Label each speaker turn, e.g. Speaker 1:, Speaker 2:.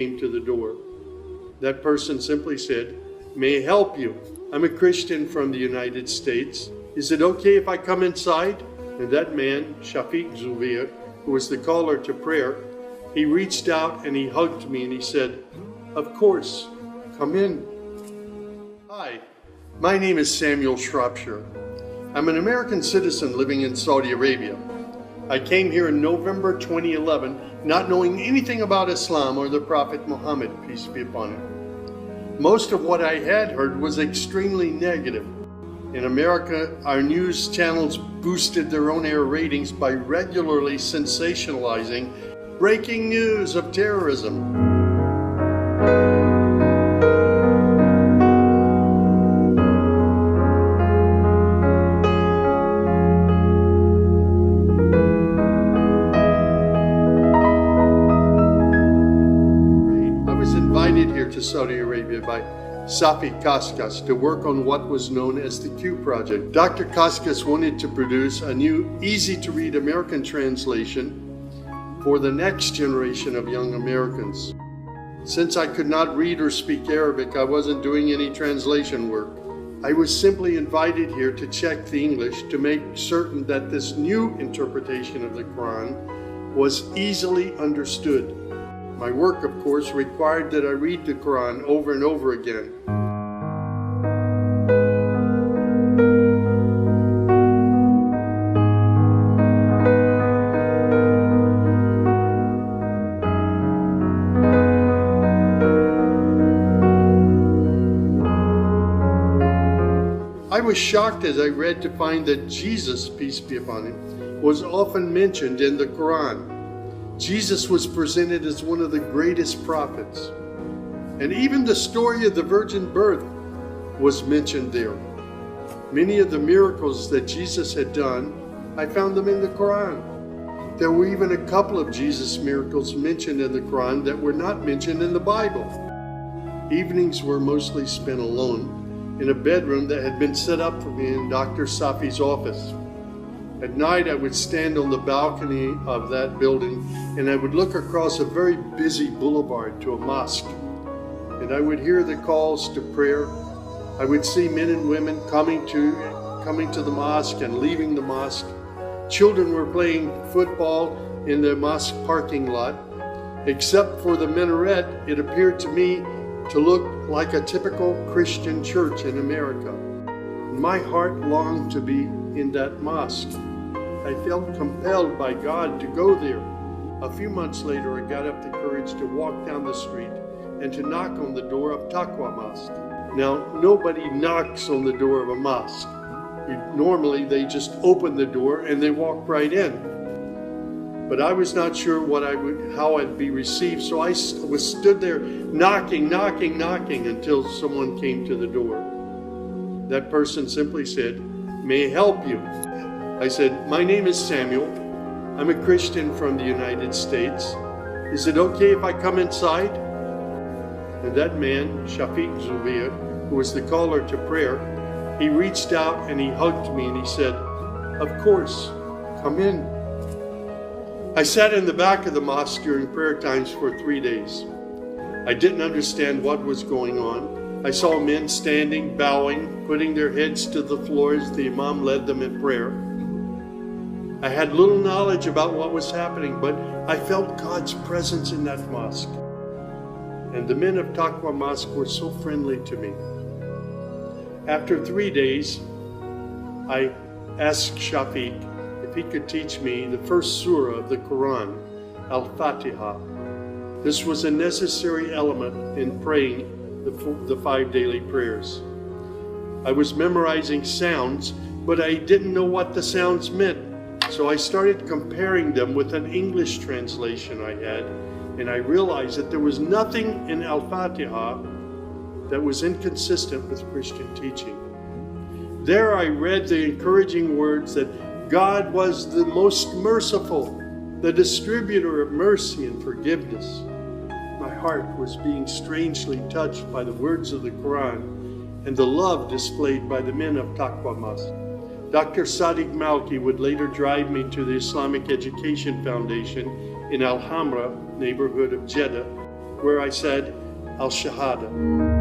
Speaker 1: came to the door. That person simply said, "May I help you? I'm a Christian from the United States. Is it okay if I come inside?" And that man, Shafiq Zubir, who was the caller to prayer, he reached out and he hugged me and he said, "Of course, come in." Hi, my name is Samuel Shropshire. I'm an American citizen living in Saudi Arabia. I came here in November 2011, not knowing anything about Islam or the Prophet Muhammad, peace be upon him. Most of what I had heard was extremely negative. In America, our news channels boosted their on-air ratings by regularly sensationalizing breaking news of terrorism. To Saudi Arabia by Safi Kaskas to work on what was known as the Q Project. Dr. Kaskas wanted to produce a new, easy-to-read American translation for the next generation of young Americans. Since I could not read or speak Arabic, I wasn't doing any translation work. I was simply invited here to check the English to make certain that this new interpretation of the Quran was easily understood. My work, of course, required that I read the Quran over and over again. I was shocked as I read to find that Jesus, peace be upon him, was often mentioned in the Quran. Jesus was presented as one of the greatest prophets. And even the story of the virgin birth was mentioned there. Many of the miracles that Jesus had done, I found them in the Quran. There were even a couple of Jesus miracles mentioned in the Quran that were not mentioned in the Bible. Evenings were mostly spent alone in a bedroom that had been set up for me in Dr. Safi's office. At night, I would stand on the balcony of that building and I would look across a very busy boulevard to a mosque. And I would hear the calls to prayer. I would see men and women coming to the mosque and leaving the mosque. Children were playing football in the mosque parking lot. Except for the minaret, it appeared to me to look like a typical Christian church in America. My heart longed to be in that mosque. I felt compelled by God to go there. A few months later, I got up the courage to walk down the street and to knock on the door of Taqwa Mosque. Now, nobody knocks on the door of a mosque. Normally, they just open the door and they walk right in. But I was not sure how I'd be received, so I stood there knocking until someone came to the door. That person simply said, "May I help you?" I said, "My name is Samuel. I'm a Christian from the United States. Is it okay if I come inside?" And that man, Shafiq Zubir, who was the caller to prayer, he reached out and he hugged me and he said, "Of course, come in." I sat in the back of the mosque during prayer times for 3 days. I didn't understand what was going on. I saw men standing, bowing, putting their heads to the floor as the Imam led them in prayer. I had little knowledge about what was happening, but I felt God's presence in that mosque. And the men of Taqwa Mosque were so friendly to me. After 3 days, I asked Shafiq if he could teach me the first surah of the Quran, Al-Fatiha. This was a necessary element in praying the 5 daily prayers. I was memorizing sounds, but I didn't know what the sounds meant. So I started comparing them with an English translation I had, and I realized that there was nothing in Al-Fatiha that was inconsistent with Christian teaching. There I read the encouraging words that God was the most merciful, the distributor of mercy and forgiveness. My heart was being strangely touched by the words of the Quran and the love displayed by the men of Taqwa Mosque. Dr. Sadiq Malki would later drive me to the Islamic Education Foundation in Al-Hamra neighborhood of Jeddah where I said Al-Shahada.